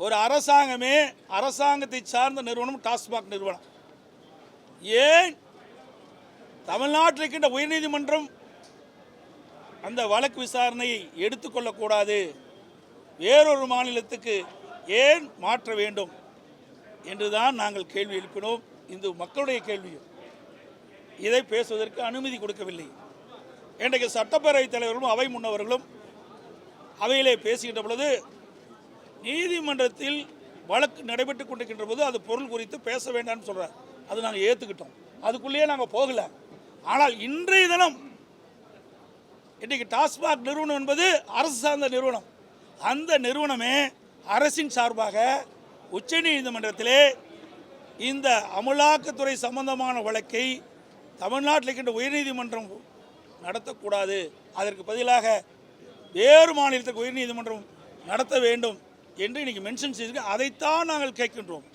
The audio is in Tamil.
ஒரு அரசாங்கமே அரசாங்கத்தை சார்ந்த நிறுவனம் டாஸ்மாக் நிறுவனம். ஏன் தமிழ்நாட்டில் இருக்கின்ற உயர்நீதிமன்றம் அந்த வழக்கு விசாரணையை எடுத்துக்கொள்ளக்கூடாது, வேறொரு மாநிலத்துக்கு ஏன் மாற்ற வேண்டும் என்றுதான் நாங்கள் கேள்வி எழுப்பினோம். இந்த மக்களுடைய கேள்வியும் இதை பேசுவதற்கு அனுமதி கொடுக்கவில்லை. இன்றைக்கு சட்டப்பேரவைத் தலைவர்களும் அவை முன்னவர்களும் அவையிலே பேசுகின்ற பொழுது நீதிமன்றத்தில் வழக்கு நடைபெற்றுக் கொண்டிருக்கின்ற போது அது பொருள் குறித்து பேச வேண்டாம்னு சொல்கிறார். அது நாங்கள் ஏற்றுக்கிட்டோம், அதுக்குள்ளேயே நாங்கள் போகலை. ஆனால் இன்றைய தினம் இன்றைக்கு டாஸ்மாக் நிறுவனம் என்பது அரசு சார்ந்த நிறுவனம். அந்த நிறுவனமே அரசின் சார்பாக உச்சநீதிமன்றத்திலே இந்த அமலாக்கத்துறை சம்பந்தமான வழக்கை தமிழ்நாட்டில் இருக்கின்ற உயர்நீதிமன்றம் நடத்தக்கூடாது, அதற்கு பதிலாக வேறு மாநிலத்துக்கு உயர்நீதிமன்றம் நடத்த வேண்டும் என்று இன்றைக்கி மென்ஷன் செய்து அதைத்தான் நாங்கள் கேட்கின்றோம்.